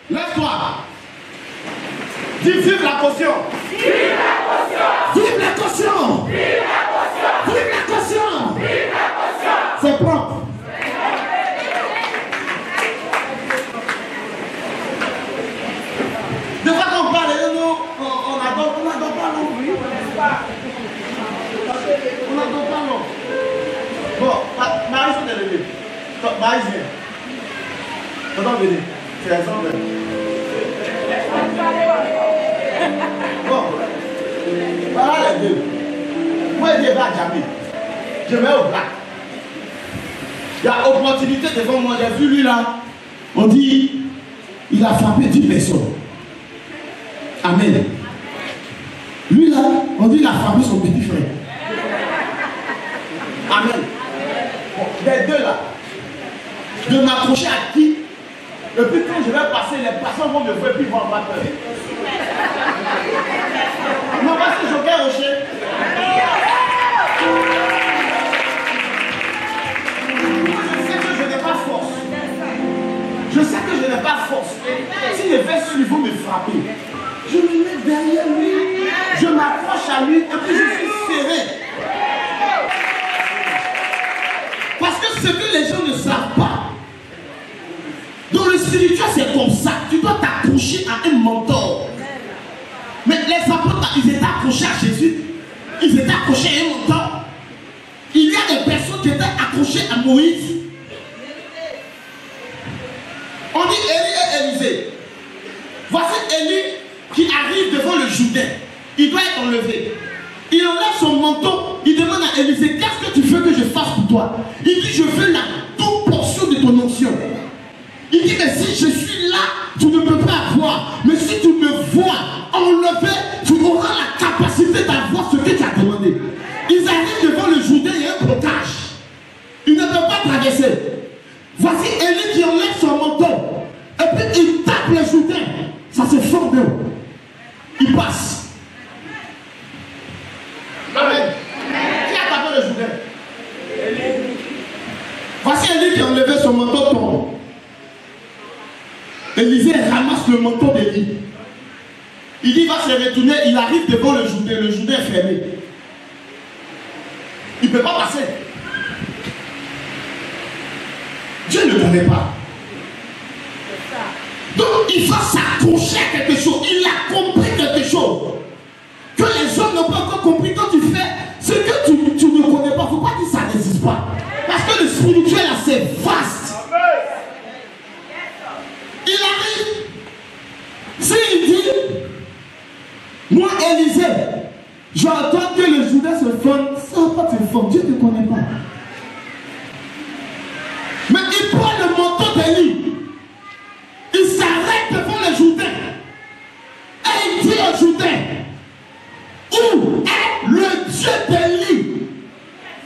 Lève-toi. Dis vive la caution. Vive la caution. Vive la caution. Vive la caution. Vive la caution. Vive la caution. C'est propre. Des fois qu'on parle, on n'adore pas, non? On n'adore pas, non? Bon, Marie s'est élevée. Marie vient. Attends, venez. C'est l'exemple. Bon. Voilà les deux. Moi, je vais à Djamé. Je vais au black. Il y a opportunité devant moi. J'ai vu lui là. On dit, il a frappé 10 personnes. Amen. Lui là, on dit, il a frappé son petit frère. Amen. Bon, les deux là. De m'accrocher à qui? Et puis quand je vais passer, les personnes vont me voir et puis vont avoir peur. Non, parce que je vais rocher. Moi, je sais que je n'ai pas force. Je sais que je n'ai pas force. Si je fais ce niveau me frapper, je me mets derrière lui, je m'accroche à lui et puis je suis serré. Parce que ce que les gens ne savent pas, dans le spirituel, c'est comme ça. Tu dois t'accrocher à un mentor. Mais les apôtres, ils étaient accrochés à Jésus. Ils étaient accrochés à un mentor. Il y a des personnes qui étaient accrochées à Moïse. On dit Élie et Élisée. Voici Élie qui arrive devant le Jourdain. Il doit être enlevé. Il enlève son manteau. Il demande à Élisée, qu'est-ce que tu veux que je fasse pour toi? Il dit, je veux la toute portion de ton onction. Il dit, mais si je suis là, tu ne peux pas avoir. Mais si tu me vois enlever, tu auras la capacité d'avoir ce que tu as demandé. Ils arrivent devant le Jourdain, il y a un blocage. Ils ne peuvent pas traverser. Voici Élie qui enlève son manteau. Et puis il tape le Jourdain. Ça se forme d'eux. Il passe. Amen. Qui a tapé le Jourdain? Voici Élie qui a enlevé son manteau tombe. Élisée ramasse le manteau d'Élie. Il dit, il va se retourner, il arrive devant le Jourdain est fermé. Il ne peut pas passer. Dieu ne connaît pas. Donc il va s'accrocher à quelque chose. Il a compris quelque chose. Que les hommes n'ont pas encore compris. Quand tu fais ce que tu ne connais pas, il ne faut pas dire que ça n'existe pas. Parce que le spirituel là, c'est vaste. Il arrive. S'il dit, moi Élisée, j'entends que le Jourdain se forme. Ça va pas se former. Dieu ne te connaît pas. Mais il prend le manteau d'Élie. Il s'arrête devant le Jourdain. Et il dit au Jourdain, où est le Dieu d'Élie?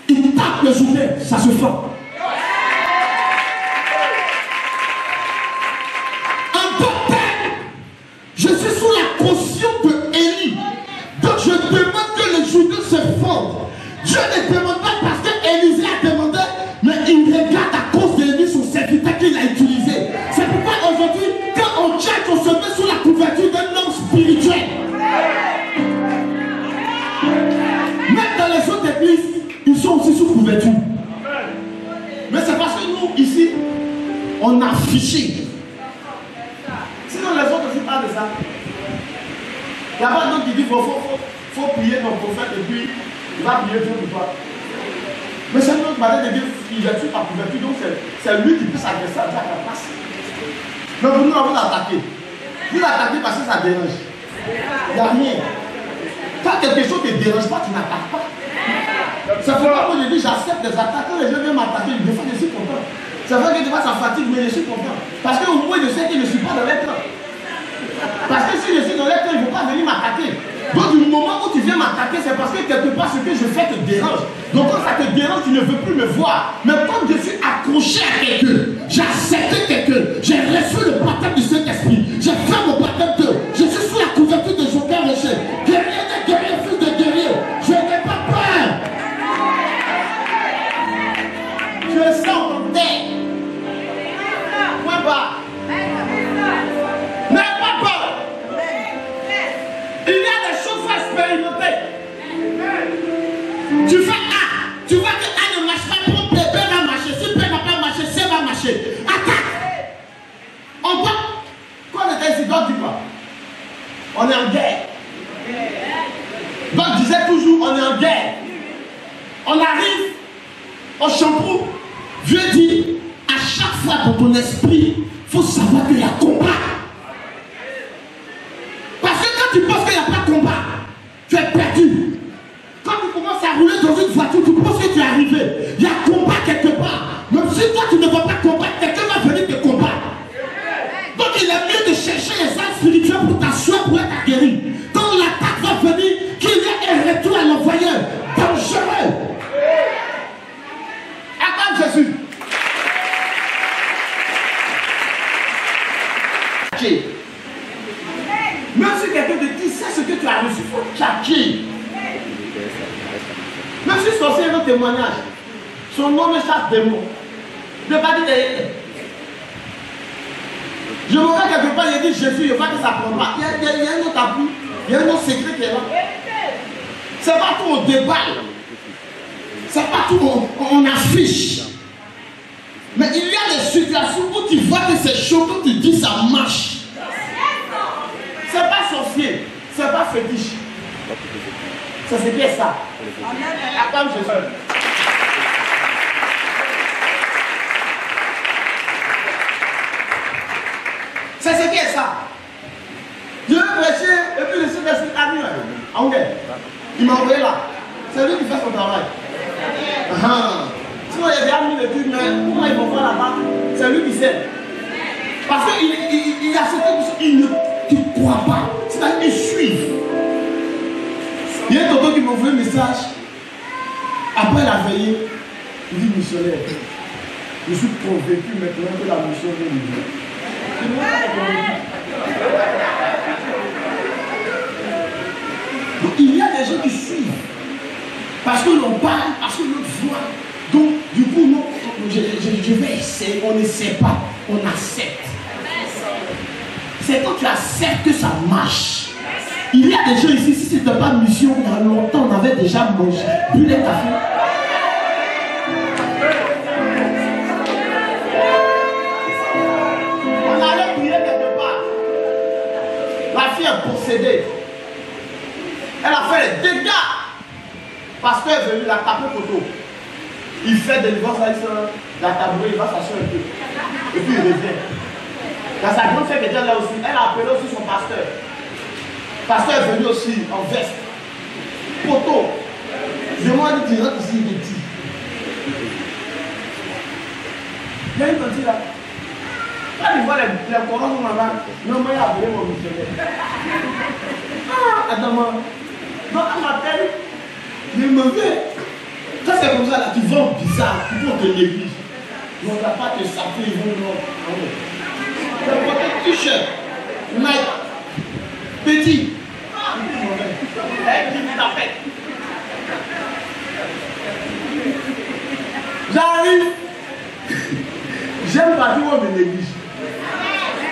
Il tape le Jourdain, ça se forme. En tant que tel, je suis sous la caution de Élie. Donc je demande que le Jourdain se forme. Dieu ne demande pas parce que Élisée a demandé, mais il regarde à cause d'Élie son serviteur qu'il a utilisé. C'est pourquoi aujourd'hui, quand on check, on se met sous la couverture d'un homme spirituel. Même dans les autres églises, ils sont aussi sous couverture. Mais c'est parce que nous, ici, on a fiché. Sinon, les autres aussi parlent de ça. Il y a pas d'autres qui disent qu'il faut prier ton prophète et puis il va prier Dieu pour toi. Mais c'est notre manière de dire qu'il est sur ta couverture, donc c'est lui qui peut s'adresser à ta place. Mais pour nous, on va l'attaquer. Vous l'attaquez parce que ça dérange. Il n'y a rien. Quand quelque chose ne te dérange pas, tu n'attaques pas. C'est pourquoi moi je dis j'accepte des attaques. Quand les gens viennent m'attaquer, des fois je suis content. C'est vrai que des fois ça fatigue, mais je suis content. Parce qu'au moins je sais que je ne suis pas dans les temps. Parce que si je suis dans les temps, ils ne vont pas venir m'attaquer. Donc du moment où tu viens m'attaquer, c'est parce que quelque part ce que je fais te dérange. Donc quand ça te dérange, tu ne veux plus me voir. Mais comme je suis accroché à quelqu'un, j'ai accepté quelqu'un, j'ai reçu le baptême du Saint-Esprit, j'ai fait mon baptême de, je suis sous la couverture de Joker Rocher. Guerrier de guerrier, fils de guerrier, je n'ai pas peur. Je sens mon terre. Point bas. Bible dit quoi? On est en guerre. Bible disait toujours, on est en guerre. On arrive au shampoo. Dieu dit, à chaque fois dans ton esprit, il faut savoir qu'il y a combat. Parce que quand tu penses qu'il n'y a pas de combat, tu es perdu. Quand tu commences à rouler dans une voiture, tu penses que tu es arrivé. Il y a combat quelque part. Même si toi tu ne vas pas combattre, quelqu'un va venir te combattre. Donc il est mieux de chercher les armes spirituelles pour t'asseoir, pour être guéri. Quand l'attaque va venir, qu'il y ait un retour à l'envoyeur dangereux. Acclame Jésus. Même si quelqu'un te dit, c'est ce que tu as reçu, il faut tchatcher. Même si c'est un autre témoignage, son nom me chasse des mots. Ne pas dire derrière. Je me vois quelque part, il dit Jésus, je vois que ça prend pas. Il y a un autre appui, il y a un autre secret qui est là. C'est pas tout on déballe. C'est pas tout on affiche. Mais il y a des situations où tu vois que c'est chaud, quand tu dis ça marche. C'est pas sorcier, c'est pas fétiche. C'est bien ça. Acclame Jésus. C'est ce qui est ça. Je vais prêcher et puis le Saint-Esprit a mis en guerre. Il m'a envoyé là. C'est lui qui fait son travail. Sinon, il y a déjà mis le truc, mais comment ils vont voir là-bas? C'est lui qui sait. Parce qu'il y a certaines personnes qui ne croient pas. C'est-à-dire qu'ils suivent. Il y a un tonton qui m'a envoyé un message. Après la veillée, il dit missionnaire. Je suis convaincu maintenant que la mission vient de Dieu. Donc il y a des gens qui suivent parce que l'on parle, parce que l'on voit. Donc du coup non, je vais essayer, on n'essaie pas, on accepte. C'est quand tu acceptes que ça marche. Il y a des gens ici, si ce n'était pas mission, il y a longtemps on avait déjà mangé, bu les cafés. Possédée. Elle a fait les dégâts parce qu'elle est venue la taper poteau. Il fait des divorces avec la tabouret, il va s'asseoir un peu. Et puis il revient. Dans sa grande fête déjà là aussi, elle a appelé aussi son pasteur. Le pasteur est venu aussi en veste. Poteau. Je m'en dis, tu rentres ici, il est dit. Il y a une petite là. Quand il voit les corons là-bas, non, moi, il a appelé mon missionnaire. Ah, attends, moi. Donc, elle m'appelle, je me vais. Quand c'est comme ça, là, tu vends bizarre, tu vends de l'église. On ne va pas te saper, ils vont non. Tu as porté t-shirt, Nike, petit. Elle dit, tu t'appelles. J'arrive. J'aime pas dire on de l'église.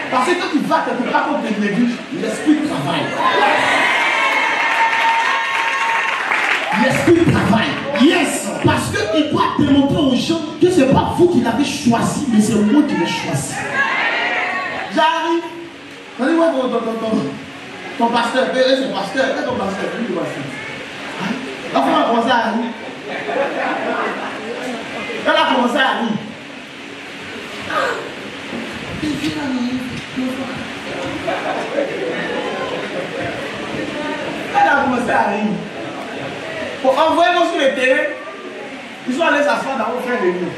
Parce que quand tu vas quelque part contre l'église, l'esprit travaille. L'esprit travaille. Yes. Parce qu'il doit démontrer aux gens que ce n'est pas vous qui l'avez choisi, mais c'est moi qui l'ai choisi. J'arrive. Dis-moi ton pasteur, c'est pasteur, c'est ton pasteur, lui le pasteur. La femme a commencé à rire. Elle a commencé à rire. Elle a commencé à rire. Pour envoyer moi sur le terrain, ils sont allés s'asseoir dans vos frères de nous.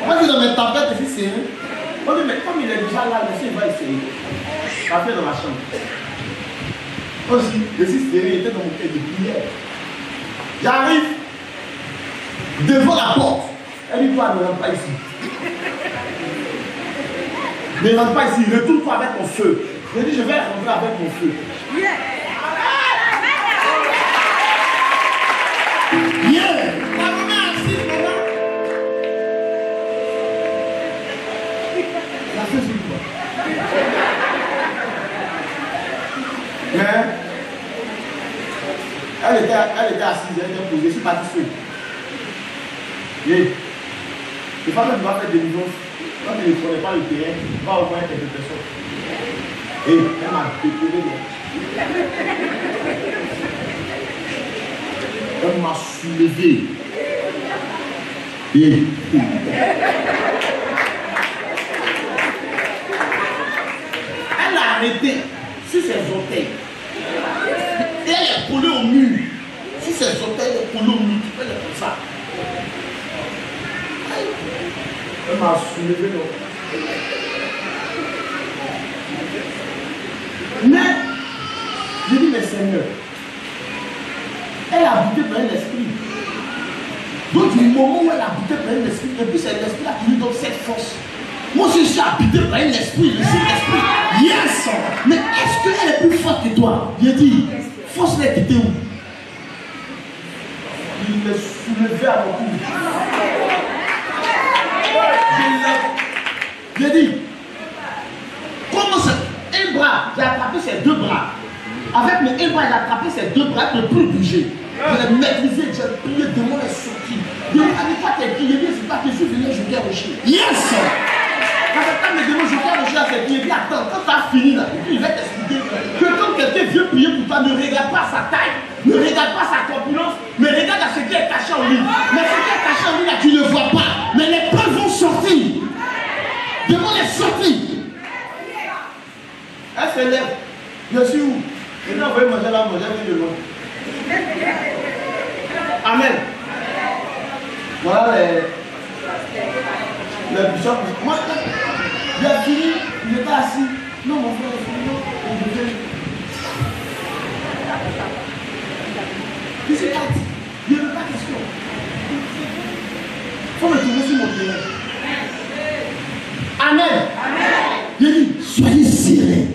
Moi, je suis dans mes tempêtes, je suis serré. On dit, mais comme il est déjà là, monsieur, il va essayer. Ça fait dans ma chambre. Aussi, je suis serré, il était dans mon cœur de prière. J'arrive devant la porte. Elle dit, toi, ne rentre pas ici. Ne rentre pas ici, retourne-toi avec mon feu. Je dis, je vais rentrer avec mon feu. Yeah. La maman assise, maman. La feu sur toi. Mais elle était assise, elle était posée, je suis parti seul. Les femmes doivent faire des délivrance. Quand il ne connaît pas le terrain, il va au moins quelques personnes. Et elle m'a décollé. Elle m'a soulevé. Et elle a arrêté sur ses orteils. Et elle est collée au mur. Sur ses orteils, elle est collée au mur. Elle est comme ça. Elle m'a soulevé. Mais, je dis, mais Seigneur, elle a habité par un esprit. Donc, du moment où elle a habité par un esprit, et puis c'est l'esprit qui lui donne cette force. Moi aussi, je suis habité par un esprit, le Saint-Esprit. Yes! Mais est-ce qu'elle est plus forte que toi? J'ai dit, force n'est quitté où? Il me soulevait à mon cou. J'ai dit, comment ça? Un bras, j'ai attrapé ses deux bras. Avec mes un bras, j'ai attrapé ses deux bras, je ne peux plus bouger. Je l'ai maîtrisé, j'ai prié, le démon est sorti. Je lui ai dit, pas tes pieds, c'est pas que je suis venu jouer au chien. Yes! Quand mes démons jouent au chien à ses pieds, il dit, attends, quand tu as fini là, il va t'expliquer que quand quelqu'un vient prier pour toi, ne regarde pas sa taille, ne regarde pas sa corpulence, mais regarde à ce qui est caché en lui. Mais ce qui est caché en lui là, tu ne vois pas. Mais les preuves vont sortir. Le démon est sorti. Elle se lève. Je suis où? Et là, vous voyez manger là, manger de loin. Amen. Voilà les bishops. Moi, j'ai fini, il était assis. Non, mon frère, non, je vais. Qu'est-ce que il n'y avait pas de question. Il faut me trouver sur mon terrain. Amen. J'ai dit, soyez serrés.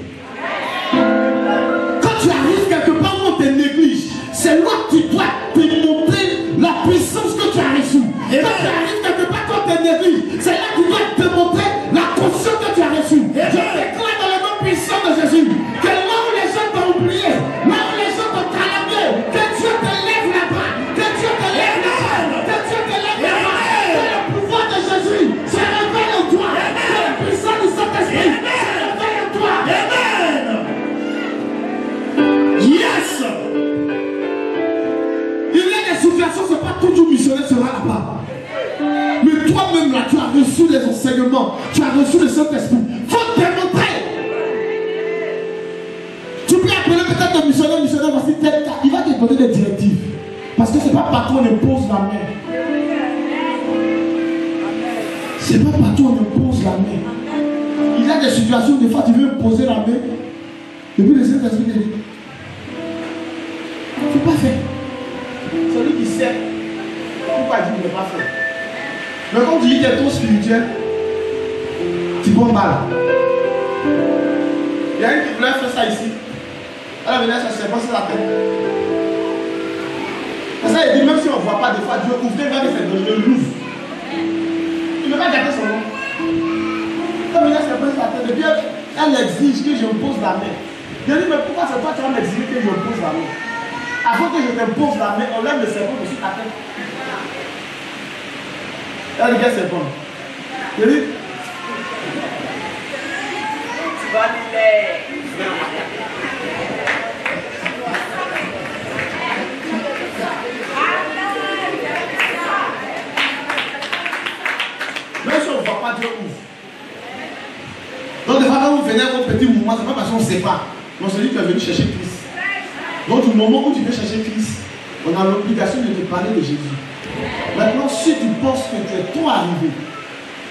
Quand tu arrives quelque part où on te néglige, c'est là que tu dois te montrer la puissance que tu as reçue. Et quand tu arrives quelque part où on te néglige, c'est là que tu dois te montrer la conscience que tu as reçue. Je déclare dans le nom puissant de Jésus que là où les gens t'ont oublié, là où les gens t'ont calomnié, que Dieu te lève là-bas, que Dieu te lève là-bas, que Dieu te lève là-bas, que le pouvoir de Jésus se révèle en toi, que la puissance du Saint-Esprit se révèle en toi. Amen. Yes. Il y a des situations, ce n'est pas toujours missionnaire sera là-bas. Mais toi-même là, tu as reçu les enseignements, tu as reçu le Saint-Esprit. Il faut te démontrer. Tu peux appeler peut-être un missionnaire, voici tel cas. Il va te donner des directives. Parce que ce n'est pas partout on impose la main. Ce n'est pas partout on impose la main. Il y a des situations, des fois tu veux poser la main. Et puis le Saint-Esprit te dit, il ne faut pas faire. Celui qui sait, pourquoi il ne faut pas faire. Mais quand tu dis qu'il est trop spirituel, tu prends mal. Il y a une qui voulait faire ça ici. Elle a venu à sa serpent sur la tête. Et ça, il dit, même si on ne voit pas des fois, Dieu ouvre, il va dire c'est dangereux, l'ouvre. Il ne veut pas garder son nom. Quand il y a sa serpent sur la tête, et puis elle exige que je me pose la main. Je dis, mais pourquoi c'est toi qui vas m'exiger que je me pose la main? Avant que je te pose la main, on lève le serpent dessus ta tête. Elle dit, c'est bon. Je dis, tu vas l'aider. Même si on ne voit pas, Dieu ouvre. Donc, des fois, quand vous venez à votre petit mouvement, ce n'est pas parce qu'on ne sait pas. On se dit que tu es venu chercher Christ. Donc, au moment où tu veux chercher Christ, on a l'obligation de te parler de Jésus. Maintenant, si tu penses que tu es trop arrivé,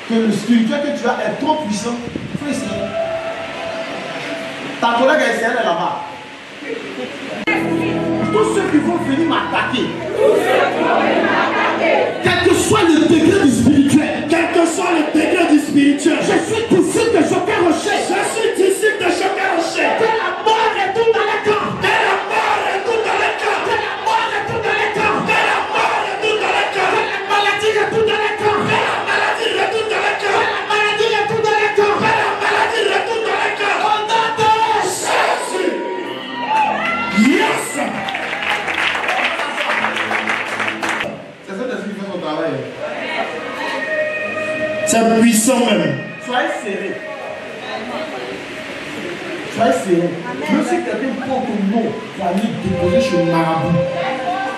que le spirituel que tu as est trop puissant, il faut essayer. Ta collègue a essayé là-bas. Tous ceux qui vont venir m'attaquer, quel que soit le degré du spirituel, je suis disciple de Joker Rocher. Que la mort retourne dans les camps. Que la mort retourne dans les camps. Que la mort retourne dans les camps. Que la mort retourne dans les camps. Que la maladie retourne dans les camps. Que la maladie retourne dans les camps. Que la maladie retourne dans les camps. Que la maladie retourne dans les camps. Au nom de Jésus. Yes. C'est ça qui fait son travail. C'est puissant même. soyez serrés. Soyez serrés. Même si quelqu'un prend ton nom pour aller déposer chez le marabout,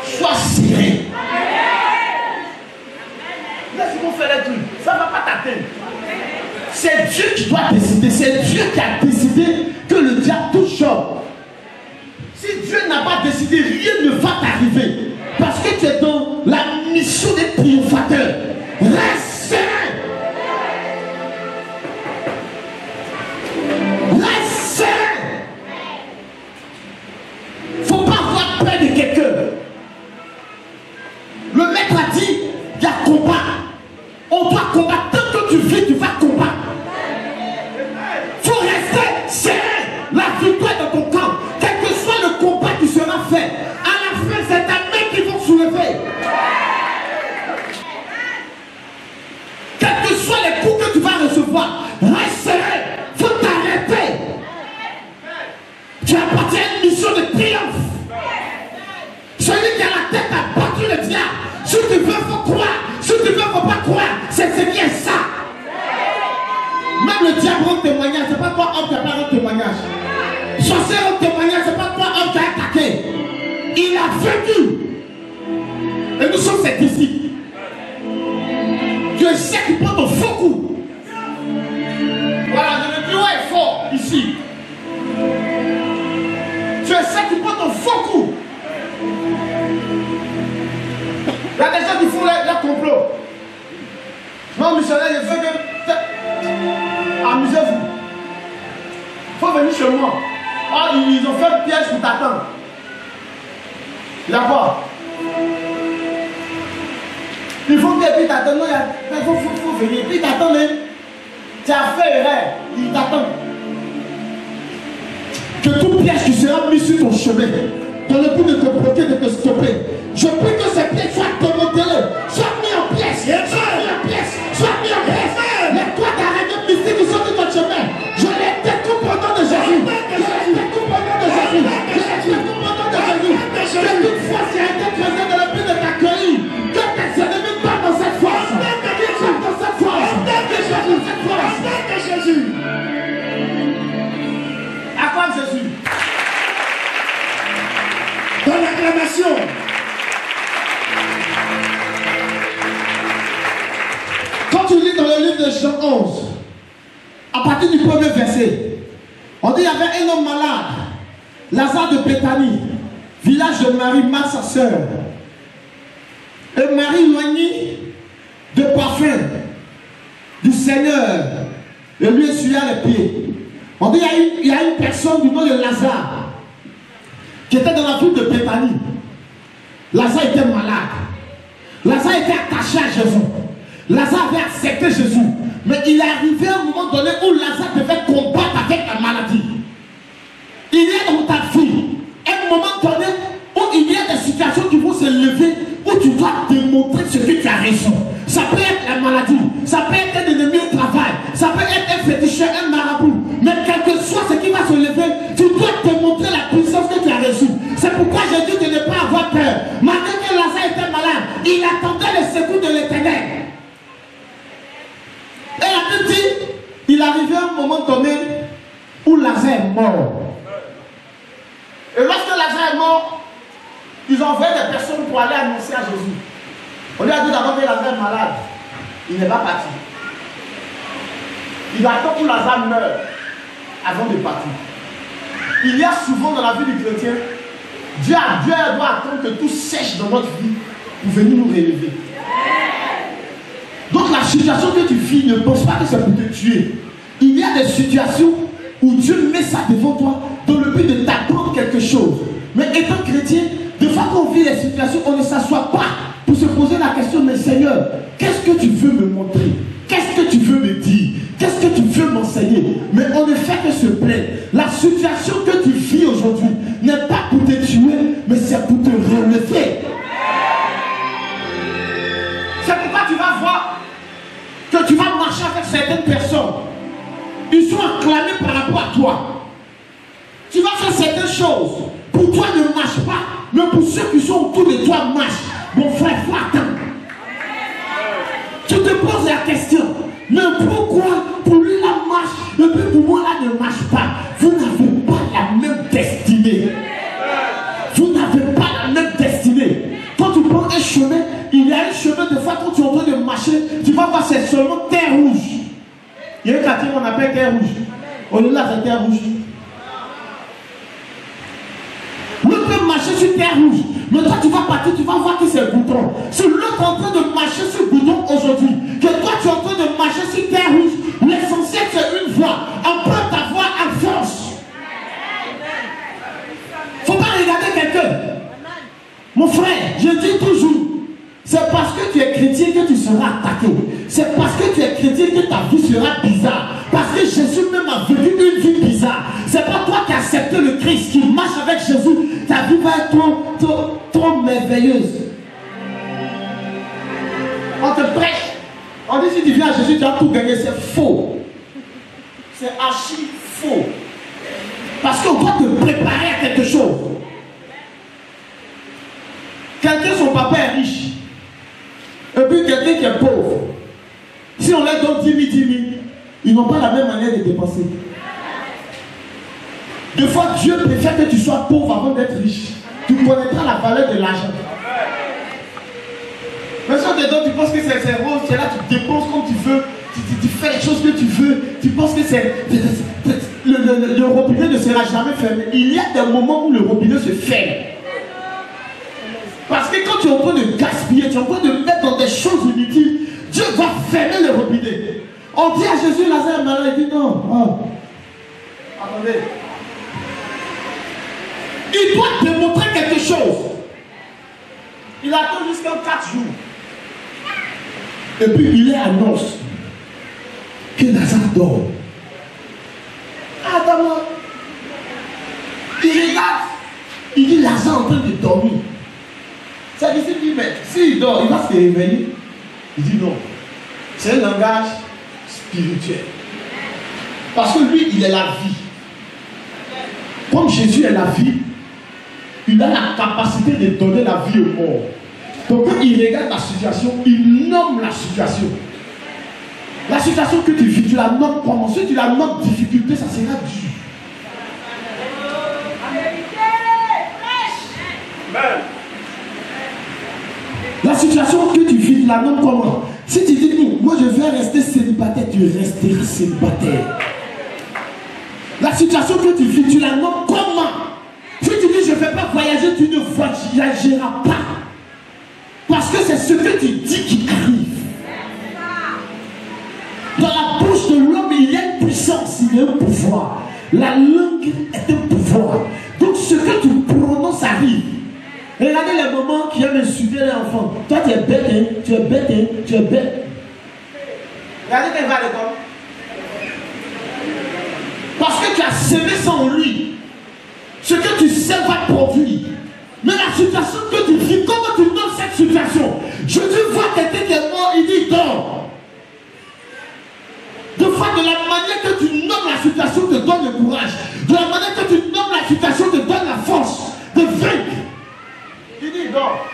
sois serré. Laisse-moi faire les trucs. Ça ne va pas t'atteindre. C'est Dieu qui doit décider. C'est Dieu qui a décidé que le diable touche Job. Si Dieu n'a pas décidé, rien ne va t'arriver. Parce que tu es dans la mission des triomphateurs. Reste serein. Reste serein. Il ne faut pas avoir peur de quelqu'un. Le maître a dit, il y a combat. On doit combattre. Tant que tu vis, tu vas combattre. Il faut rester serein. La victoire est dans ton camp. Quel que soit le combat qui sera fait, à la fin, c'est ta main qui va soulever. Quels que soient les coups que tu vas recevoir, reste serein. Il faut t'arrêter. Tu appartiens à une mission de triomphe. Celui qui a la tête a battu le diable. Si tu veux, il faut croire. Si tu veux, il ne faut pas croire. C'est ce qui est ça. Même le diable rend témoignage. Ce n'est pas toi, homme, qui n'a pas rendu témoignage. Sorcier rend témoignage. Ce n'est pas toi, homme, qui a attaqué. Il a vaincu. Et nous sommes ses disciples. Tu es ceux qui prend ton faux coup. Voilà, je le dis, ouais, fort, ici. Tu es ceux qui prend ton faux coup. Il y a des gens qui font leur complot. Non, missionnaire, je veux que... Amusez-vous. Il faut venir chez moi. Oh, ils ont fait un piège pour t'attendre. D'accord. Il faut que tu t'attendes. Il faut venir. Puis t'attends même. Tu as fait erreur. Il t'attend. Que tout piège qui sera mis sur ton chemin, dans le but de te bloquer, de te stopper, je prie que ces pièges soient démantelés, soient mis en pièces, soient mis en pièces, soient mis en pièces. Les toits d'arrêt mystiques qui sont sur ton chemin, je les découpe au nom de Jésus. Je les découpe au nom de Jésus. Je les découpe au nom de Jésus. Que toute force qui a été creusée dans le but de t'accueillir, que tes ennemis partent dans cette force. Qu'ils partent dans cette force. Qu'ils partent dans cette force. De Jésus. Acclame Jésus. Dans l'acclamation. Quand tu lis dans le livre de Jean 11, à partir du premier verset, on dit qu'il y avait un homme malade, Lazare de Béthanie, village de Marie, Marthe, sa sœur. Et Marie loignée de parfum du Seigneur et lui essuya les pieds. On dit qu'il y a une personne du nom de Lazare qui était dans la ville de Béthanie. Lazare était malade. Lazare était attaché à Jésus. Lazare avait accepté Jésus. Mais il est arrivé à un moment donné où Lazare devait combattre avec la maladie. Il y a dans ta vie un moment donné où il y a des situations qui vont se lever, où tu dois démontrer ce que tu as reçu. Ça peut être la maladie, ça peut être un ennemi au travail, ça peut être un féticheur, un marabout. Mais quel que soit ce qui va se lever, tu dois démontrer la puissance que tu as reçue. C'est pourquoi j'ai dit de ne pas avoir peur. Malgré que Lazare était malade, il attendait le secours de l'Éternel. Et la Bible dit, il arrivait à un moment donné où Lazare est mort. Et lorsque Lazare est mort, ils ont envoyé des personnes pour aller annoncer à Jésus. On lui a dit d'abord que Lazare est malade. Il n'est pas parti. Il attend que Lazare meure avant de partir. Il y a souvent dans la vie du chrétien, Dieu doit attendre que tout sèche dans notre vie pour venir nous relever. Donc la situation que tu vis, ne pense pas que c'est pour te tuer. Il y a des situations où Dieu met ça devant toi dans le but de t'apprendre quelque chose. Mais étant chrétien, des fois qu'on vit les situations, on ne s'assoit pas pour se poser la question, mais Seigneur, qu'est-ce que tu veux me montrer? Qu'est-ce que tu veux me dire? Qu'est-ce que tu veux m'enseigner? Mais on ne fait que se plaindre. La situation que tu vis aujourd'hui n'est pas pour te tuer, mais c'est pour te relever. C'est pourquoi tu vas voir que tu vas marcher avec certaines personnes. Ils sont acclamés par rapport à toi. Tu vas faire certaines choses. Pour toi ne marche pas, mais pour ceux qui sont autour de toi marche. Mon frère, il faut attendre. Tu te poses la question, mais pourquoi pour lui Et puis pour moi là ne marche pas. Vous n'avez pas la même destinée. Vous n'avez pas la même destinée. Quand tu prends un chemin, il y a un chemin de fois quand tu es en train de marcher, tu vas voir c'est seulement terre rouge. Il y a un quartier qu'on appelle terre rouge. On est là, c'est terre rouge. L'autre peut marcher sur terre rouge. Mais toi, tu vas partir, tu vas voir que c'est bouton. Si l'autre est en train de marcher sur bouton aujourd'hui, que toi, tu es en train de marcher sur terre rouge, l'essentiel, c'est une voie. Emprunte ta voie à force. Faut pas regarder quelqu'un. Mon frère, je dis toujours, c'est parce que tu es chrétien que tu seras attaqué. C'est parce que tu es chrétien que ta vie sera bizarre. Parce que Jésus même a vécu une vie bizarre. C'est pas toi qui as accepté le Christ, qui marche avec Jésus. Ta vie va être trop merveilleuse. On te prêche. On dit si tu viens à Jésus, tu as tout gagné. C'est faux. C'est archi faux. Parce qu'on doit te préparer à quelque chose. Quelqu'un, son papa est riche. Et puis quelqu'un qui est pauvre. Si on leur donne 10 000, 10 000, ils n'ont pas la même manière de dépenser. Des fois, Dieu préfère que tu sois pauvre avant d'être riche. Tu connaîtras la valeur de l'argent. Mais si on te donne, tu penses que c'est rose, c'est là, tu dépenses comme tu veux, tu fais les choses que tu veux, tu penses que c'est... Le robinet ne sera jamais fermé. Il y a des moments où le robinet se ferme. Parce que quand tu es en train de gaspiller, tu es en train de mettre dans des choses inutiles, Dieu va fermer le robinet. On dit à Jésus, Lazare est malade, il dit non. Oh. Attendez. Il doit démontrer quelque chose. Il attend jusqu'à 4 jours. Et puis il annonce que Lazare dort. Attends, il regarde. Il dit Lazare est en train de dormir. Sa disciple dit, mais s'il dort, il va se réveiller. Il dit non. C'est un langage spirituel. Parce que lui, il est la vie. Comme Jésus est la vie, il a la capacité de donner la vie aux morts. Donc quand il regarde la situation, il nomme la situation. La situation que tu vis, tu la nommes comment? Si tu la nommes difficulté, ça sera dur. Amen. La situation que tu vis, tu la nommes comment? Si tu dis, non, moi je vais rester célibataire, tu resteras célibataire. La situation que tu vis, tu la nommes comment? Si tu dis, je ne vais pas voyager, tu ne voyageras pas. Parce que c'est ce que tu dis qui arrive. Dans la bouche de l'homme, il y a une puissance, il y a un pouvoir. La langue est un pouvoir. Donc ce que tu prononces arrive. Regardez les moments qui aiment insulter les enfants. Toi, tu es bête, hein? Tu es bête, hein? Tu es bête. Regardez qu'elle va à l'école. Parce que tu as semé ça en lui. Ce que tu sais va produire. Mais la situation que tu vis, comment tu nommes cette situation? Je dis voir quelqu'un qui est mort, il dit dors. De fois, de la manière que tu nommes la situation te donne le courage. De la manière que tu nommes la situation te donne la force de vaincre. Il dit, il dort.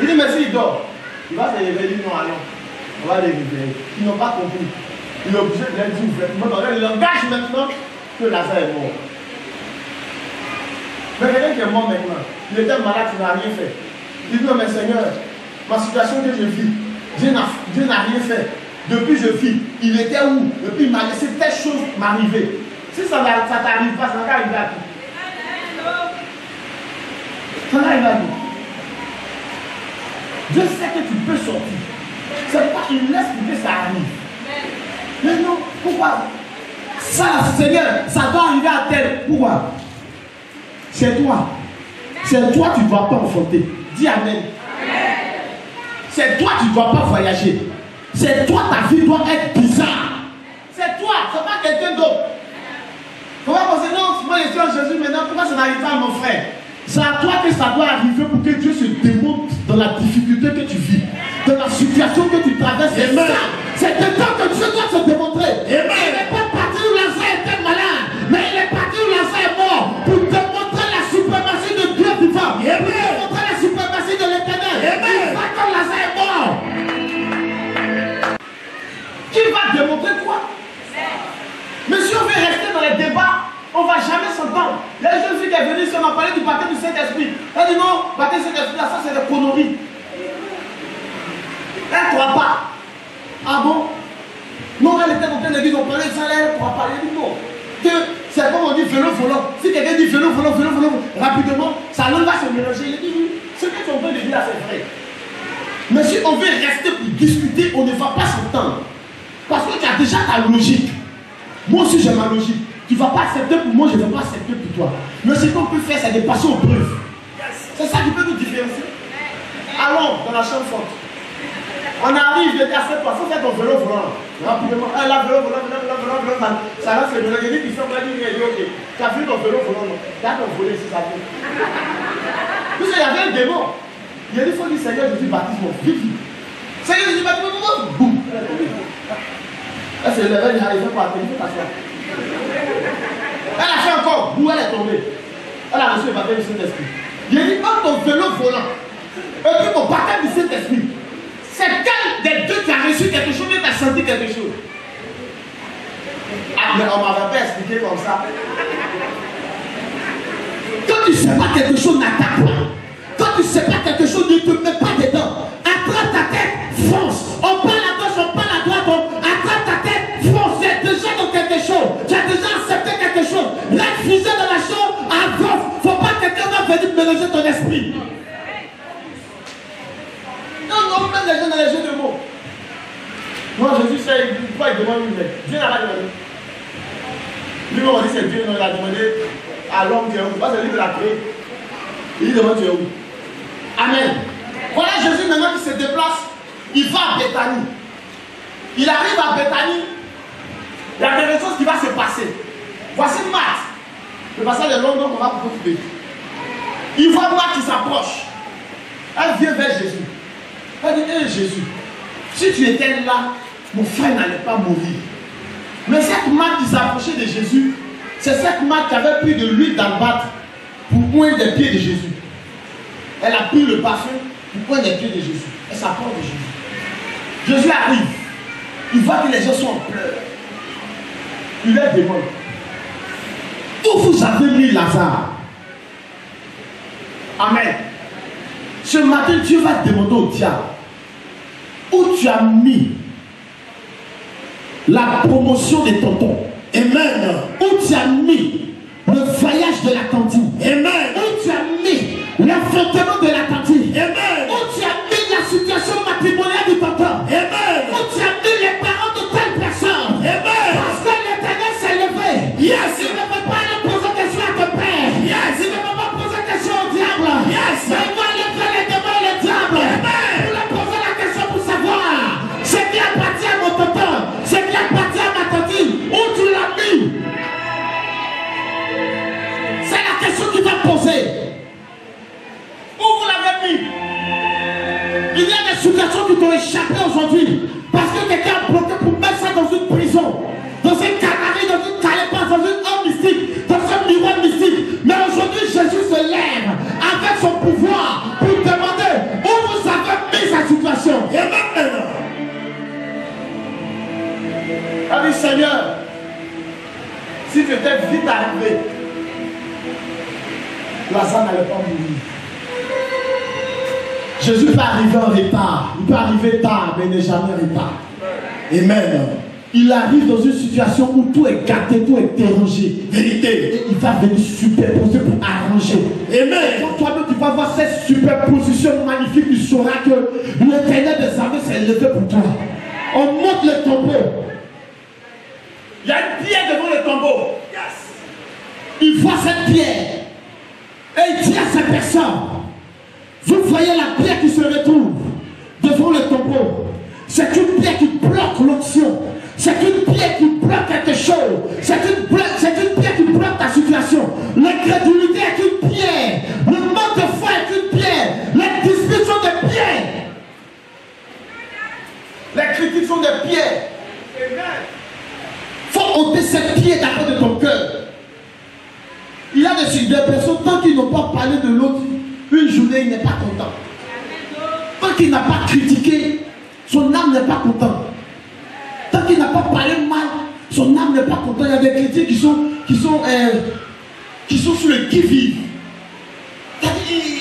Il dit, mais si il dort, il va se réveiller, non, allons. On va les réveiller. Ils n'ont pas compris. Il est obligé de leur dire ouvertement, dans le langage maintenant, que Lazare est mort. Mais quelqu'un qui est mort maintenant, il était malade, il n'a rien fait. Il dit, non, mais Seigneur, ma situation que je vis, Dieu n'a rien fait. Depuis je vis, il était où? Depuis il m'a laissé telle chose m'arriver. Si ça t'arrive pas, ça va arriver à qui? Ça va arriver à qui? Dieu sait que tu peux sortir. C'est pas qu'il laisse que ça arrive. Mais non, pourquoi? Ça, Seigneur, ça doit arriver à tel. Pourquoi? C'est toi. C'est toi, tu ne dois pas enfanter. Dis Amen. C'est toi, tu ne dois pas voyager. C'est toi, ta vie doit être bizarre. C'est toi, ce n'est pas quelqu'un d'autre. Comment penser, non, moi je suis en Jésus maintenant, pourquoi ça n'arrive pas à mon frère? C'est à toi que ça doit arriver pour que Dieu se démontre dans la difficulté que tu vis, dans la situation que tu traverses. C'est dedans que Dieu doit se démontrer. Il n'est pas parti où Lazare était malade, mais il est parti où Lazare est mort pour démontrer la suprématie de Dieu vivant, pour démontrer la suprématie de l'Éternel. Il va quand Lazare est mort. Qui va démontrer quoi? on ne va jamais s'entendre. Il y a une jeune fille qui est venue, on m'a parlé du baptême du Saint-Esprit. Elle dit non, baptême du Saint-Esprit, ça c'est des conneries. Elle ne croit pas. Ah bon? Non, elle était dans pleine église, on parlait de ça, elle ne croit pas. Elle dit non. C'est comme on dit vélo volant. Si quelqu'un dit vélo volant, rapidement, sa langue va se mélanger. Il dit oui, ce que tu es en train de dire là, c'est vrai. Mais si on veut rester pour discuter, on ne va pas s'entendre. Parce que tu as déjà ta logique. Moi aussi j'ai ma logique. Tu ne vas pas accepter pour moi, je ne vais pas accepter pour toi. Mais ce qu'on peut faire, c'est de passer aux preuves. C'est ça qui peut nous différencier. Allons dans la chambre forte. On arrive, je dis à cette fois, il faut faire ton vélo volant. Rapidement. Ah là, vélo volant. Ça va se mélanger. Il dit qu'il semble dire, ok, tu as vu ton vélo volant, non? Tu as ton volet si ça fait. Puis il y avait un démon. Il a dit, il faut dire Seigneur Jésus baptise mon fils. Seigneur Jésus baptise mon fils. Boum. Elle s'est levée, il fait quoi? Il faut t'asseoir. Elle a fait encore. Boum, elle est tombée. Elle a reçu le baptême du Saint-Esprit. Il a dit, prends ton vélo volant. Et puis ton baptême du Saint-Esprit. C'est quel des deux qui a reçu quelque chose, mais qui a senti quelque chose? Ah, mais on ne m'avait pas expliqué comme ça. Quand tu ne sais pas quelque chose, n'attaque pas. Quand tu ne sais pas quelque chose, ne te mets pas dedans. Attrape ta tête, fonce. On parle à gauche, on parle à droite, on attrape ta tête, fonce. Tu es déjà dans quelque chose. Tu as déjà accepté quelque chose. Reste figé dans la chose, avance. Il ne faut pas que quelqu'un va venir mélanger ton esprit. Non, même les gens dans les jeux de mots. Moi, Jésus sait pourquoi il demande une lettre. Dieu n'a pas demandé. Lui, on dit c'est Dieu, non, il a demandé à l'homme qui est où. Parce que lui, il l'a créé. Il demande tu es où. Amen. Voilà Jésus maintenant qui se déplace. Il va à Bethanie. Il arrive à Bethanie. Il y a quelque chose qui va se passer. Voici Marthe. Le passage de Londres, on va vous trouver. Il voit Marthe qui s'approche. Elle vient vers Jésus. Elle dit, hé Jésus, si tu étais là, mon frère n'allait pas mourir. Mais cette Marthe qui s'approchait de Jésus, c'est cette Marthe qui avait pris de l'huile d'albâtre pour oindre les pieds de Jésus. Elle a pris le parfum pour oindre les pieds de Jésus. Elle s'approche de Jésus. Jésus arrive. Il voit que les gens sont en pleurs. Il leur demande, où vous avez mis Lazare? Amen. Ce matin, Dieu va te demander au diable, où tu as mis la promotion de tonton. Amen. Où tu as mis le voyage de la cantine. Amen. Où tu as mis l'enfantement de la cantine. Amen. Où tu as mis la situation matrimoniale du tonton. Amen. Où tu as mis les parents de telle personne. Amen. Parce que l'Éternel s'est levé. Yes. Il ne peut pas aller poser question à ton père. Yes. Il ne peut pas poser question au diable. Yes. Mais il va lever les démons et le diable. Amen. Pour leur poser la question pour savoir ce qui appartient à mon tonton, ce qui appartient à ma tantine, où tu l'as mis. C'est la question qu'il va poser. Où vous l'avez mis? Il y a des situations qui t'ont échappé aujourd'hui. Parce que quelqu'un a bloqué pour mettre ça dans une prison, dans une canarie, dans une calebasse, dans une homme mystique, dans un miroir mystique. Mais aujourd'hui, Jésus se lève avec son pouvoir pour demander où vous avez mis sa situation. Amen. Elle dit, Seigneur, si tu étais vite arrivé, Lazare n'allait pas mourir. Jésus peut arriver en retard. Il peut arriver tard, mais il n'est jamais en retard. Amen. Il arrive dans une situation où tout est gâté, tout est dérangé. Vérité. Et il va venir superposer pour arranger. Amen. Quand toi-même tu vas voir cette superposition magnifique, tu sauras que l'Éternel des armées s'est levé pour toi. On monte le tombeau. Il y a une pierre devant le tombeau. Yes. Il voit cette pierre. Et il dit à cette personne, vous voyez la pierre qui se retrouve devant le tombeau. C'est une pierre qui bloque l'onction. C'est une pierre qui bloque quelque chose. C'est une pierre qui bloque ta situation. L'incrédulité est une pierre. Le manque de foi est une pierre. Les disputes sont des pierres. Les critiques sont des pierres. Il faut ôter cette pierre d'abord de ton cœur. Il y a des personnes, tant qu'ils n'ont pas parlé de l'autre, une journée, il n'est pas content. Tant qu'il n'a pas critiqué, son âme n'est pas content. Tant qu'il n'a pas parlé mal, Son âme n'est pas contente. Il y a des chrétiens qui sont sur le qui-vive.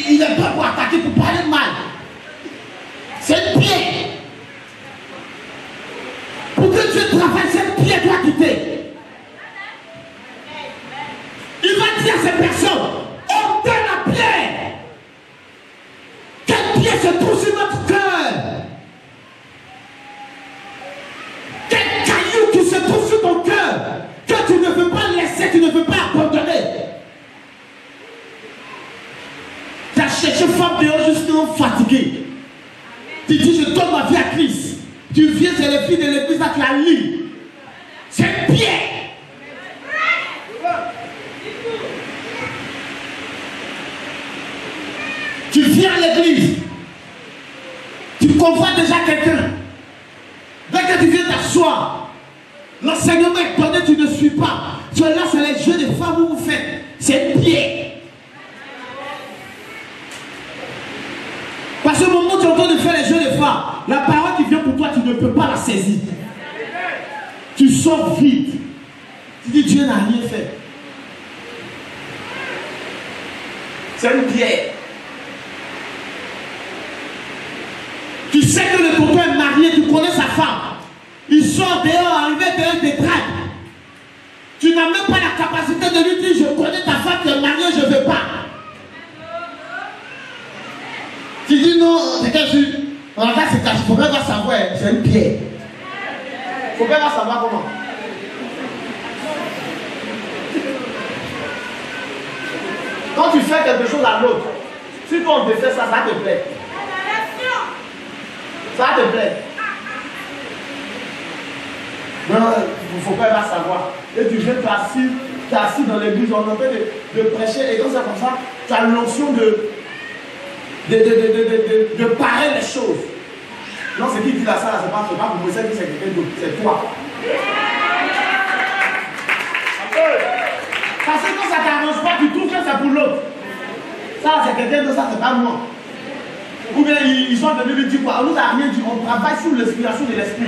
Il n'est pas pour attaquer, pour parler mal. C'est une pierre. Pour que Dieu travaille, cette pierre doit quitter. Il va dire à ces personnes, ôtez la pierre. Quelle pierre se trouve sur notre cœur? Quel caillou qui se trouve sur ton cœur que tu ne veux pas laisser, tu ne veux pas abandonner? Tu as cherché femme dehors justement fatigué. Tu dis, je donne ma vie à Christ. Tu viens, c'est les filles de l'église, là, tu as lu. C'est une pierre. Tu viens à l'église. Tu convoites déjà quelqu'un. Dès que tu viens t'asseoir, l'enseignement est donné, tu ne suis pas. Cela, c'est les jeux de femmes que vous faites. C'est une pierre. Parce que au moment où tu es en train de faire les jeux de femmes, la parole qui vient pour toi, tu ne peux pas la saisir. Tu sors vite. Tu dis, Dieu n'a rien fait. C'est une pierre. Tu sais que le tonton est marié, tu connais sa femme. Il sort dehors, arrivé dehors, il te drague. Tu n'as même pas la capacité de lui dire, je connais ta femme, tu es mariée, je ne veux pas. Tu dis non, c'est caché. En tout cas, c'est caché. Il faut bien savoir, c'est une pierre. Il faut bien savoir comment. Quand tu fais quelque chose à l'autre, si toi on te fait ça, ça te plaît. Ça te plaît. Non, il ne faut pas savoir. Et tu viens t'assis dans l'église, on est en train de prêcher, et quand c'est comme ça, tu as l'onction de parer les choses. Non, c'est qui dit la salle, c'est pas pour vous, c'est quelqu'un d'autre, c'est toi. Parce que quand ça ne t'arrange pas, tu trouves que c'est pour l'autre. Ça, c'est quelqu'un d'autre, ça, c'est pas moi. Ou bien ils sont venus lui dire quoi? On nous a rien dit, on travaille sous l'inspiration de l'esprit.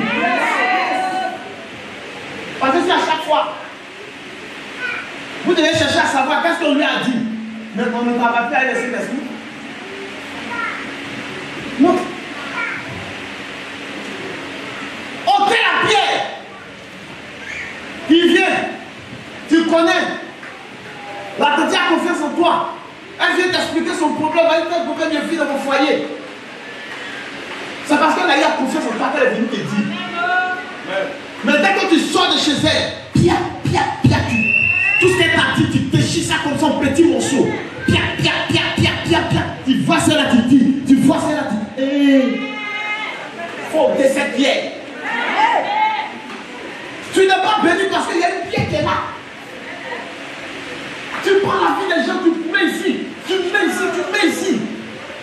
Parce que si à chaque fois, vous devez chercher à savoir qu'est-ce qu'on lui a dit, mais on ne travaille plus avec l'esprit. Non. Ôtez la pierre. Il vient. Tu connais. La tante a confiance en toi. Elle vient t'expliquer son problème. Elle dit pourquoi je vis dans mon foyer. C'est parce qu'elle a eu confiance en toi qu'elle est venue te dire. Mais dès que tu sors de chez elle, pia, tout ce qu'elle t'a dit, tu déchires ça comme son petit morceau. Pia. Tu vois cela, tu dis. Tu vois cela, tu dis. Il faut ôter cette pierre. Tu n'es pas béni parce qu'il y a une pierre qui est là. Tu prends la vie des gens, tu mets ici. Tu mets ici.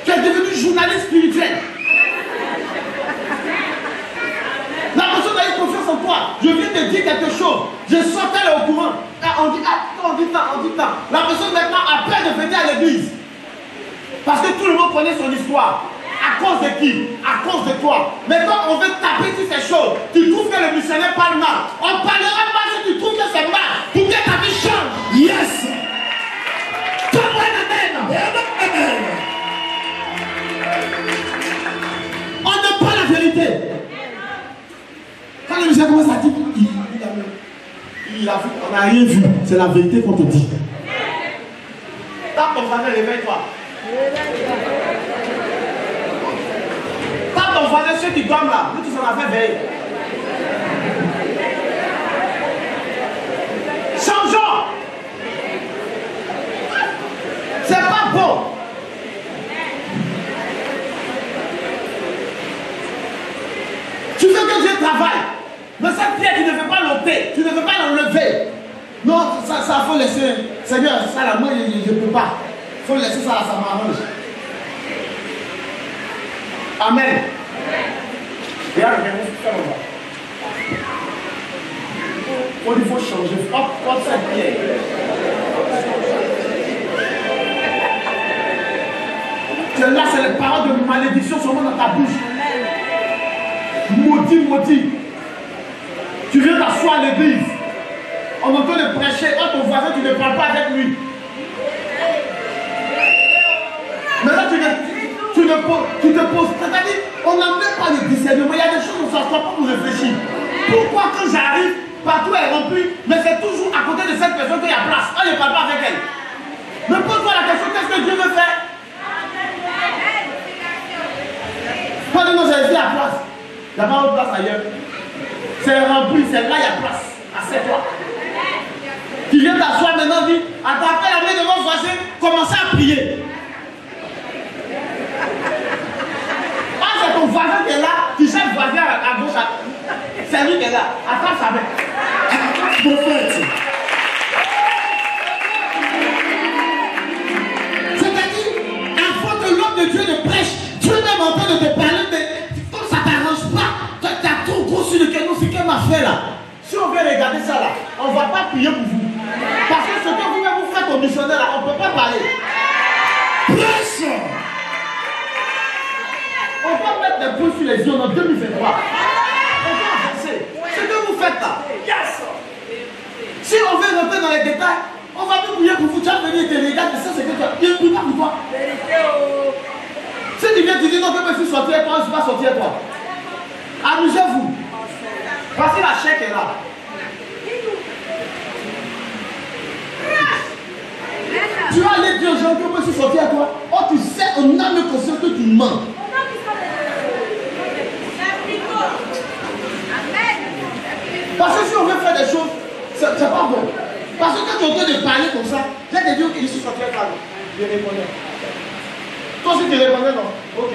Tu es devenu journaliste spirituel. La personne a eu confiance en toi. Je viens te dire quelque chose. Je sens qu'elle est au courant. On dit tant. La personne maintenant a peur de venir à l'église. Parce que tout le monde connaît son histoire. À cause de qui? À cause de toi. Mais quand on veut taper sur ces choses, tu trouves que le missionnaire parle mal. On parlera mal si tu trouves que c'est mal. Pour que ta vie change. Yes. Amen. On ne pas la vérité. Quand le missionnaire commence à dire, il a vu, on n'a rien vu. C'est la vérité qu'on te dit. Tape ton voisin, réveille-toi. Tape ton voisin, ceux qui dorment là, nous tous on a fait veille. Changeons. C'est pas bon. Tu veux que Dieu travaille. Mais cette pierre, tu ne veux pas l'ôter, tu ne veux pas l'enlever. Non, ça faut laisser. Seigneur, ça là, moi je ne peux pas. Il faut laisser ça là, ça m'arrange. Amen. Regarde, il faut changer. Hop, cette pierre. Là, c'est les paroles de malédiction seulement dans ta bouche. Maudit. Tu viens t'asseoir à l'église. de prêcher, oh, ton voisin, tu ne parles pas avec lui. Maintenant, tu te poses. C'est-à-dire, on n'a même pas le discernement. Il y a des choses où on ne s'en sort pas pour réfléchir. Pourquoi quand j'arrive, partout est rempli, mais c'est toujours à côté de cette personne qu'il y a place. On ne parle pas avec elle. Mais pose-toi la question, qu'est-ce que Dieu veut faire? Pas de nous, j'ai ici à place. Il n'y a pas de place ailleurs. C'est rempli, c'est là, il y a place. Assieds-toi. Tu viens t'asseoir maintenant, dis, attrapez la main de mon voisin, commencez à prier. Ah, c'est ton voisin qui est là, tu cherches le voisin à gauche, c'est lui qui est là. Attrape sa main. Prophète. C'est-à-dire, avant que l'homme de Dieu ne prêche, Dieu même en train de te parler, mais comme ça ne t'arrange pas, tu as trop gros sur le canon, c'est qu'elle m'a fait là. Si on veut regarder ça là, on ne va pas prier pour vous. Parce que ce que vous faites au missionnaire là, on ne peut pas parler. Prêche. On va mettre des points sur les yeux en 2023. On va avancer. Ce que vous faites là. Yes. Si on veut rentrer dans les détails, on va plus prier pour vous. Tu vas venir te regarder, ça c'est que tu as. Il ne prie pas pour toi. Si tu viens te dire non, que je suis sorti à toi, je ne suis pas sorti à toi. Amusez-vous. Parce que la chèque est là. Tu vas aller dire aux gens que moi je suis sorti à toi. Oh, tu sais, on a le conscience que tu mens. Parce que si on veut faire des choses, c'est pas bon. Parce que quand tu es en train de parler comme ça, il y a des gens qui sont sortis à toi. Je répondais. Toi aussi tu répondais, non? Ok.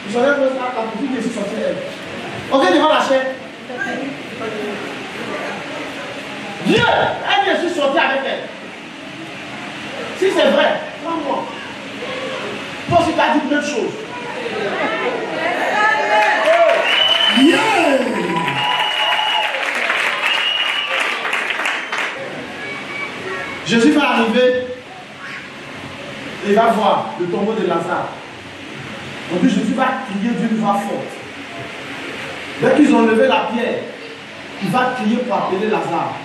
Je savais que ça, la petite qui est sortie à elle. On vient devant la chaîne. Dieu, elle je suis sorti avec elle. Si c'est vrai, prends-moi. Toi aussi tu as dit plein de choses. Yeah. Jésus va arriver et va voir le tombeau de Lazare. Donc Jésus va crier d'une voix forte. Dès qu'ils ont levé la pierre, il va crier pour appeler Lazare.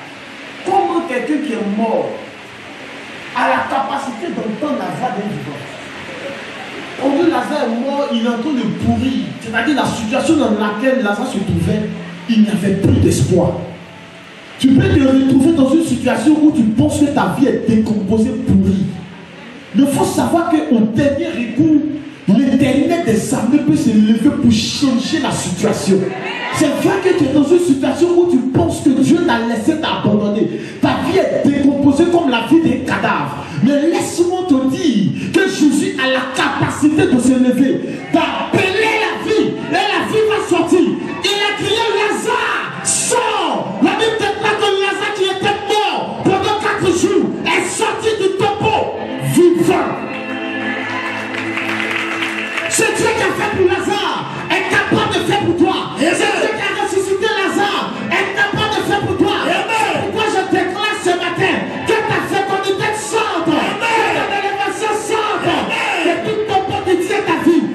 Comment quelqu'un qui est mort a la capacité d'entendre la voix d'un vivant? On dit Lazare est mort, il est en train de pourrir. C'est-à-dire la situation dans laquelle Lazare se trouvait, il n'y avait plus d'espoir. Tu peux te retrouver dans une situation où tu penses que ta vie est décomposée, pourrie. Mais il faut savoir qu'au dernier recours, l'Éternel des armées peut se lever pour changer la situation. C'est vrai que tu es dans une situation où tu penses que Dieu t'a laissé t'abandonner. Ta vie est décomposée comme la vie des cadavres. Mais laisse-moi te dire que Jésus a la capacité de se lever, d'appeler la vie, et la vie va sortir. Il a crié Lazare, sors. La Bible déclare que Lazare qui était mort pendant 4 jours est sorti du tombeau vivant. C'est Dieu qui a fait pour Lazare, est capable de faire pour toi. C'est Dieu qui a ressuscité Lazare, est capable de faire pour toi. C'est pourquoi je déclare ce matin que ta fécondité sorte, que ta élévation sorte, que tout tombeau de Dieu ta vie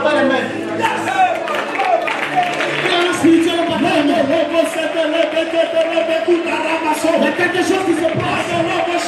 pas les mains. Prenez spirituel, on va pas les mains. Il y a quelque chose qui se passe.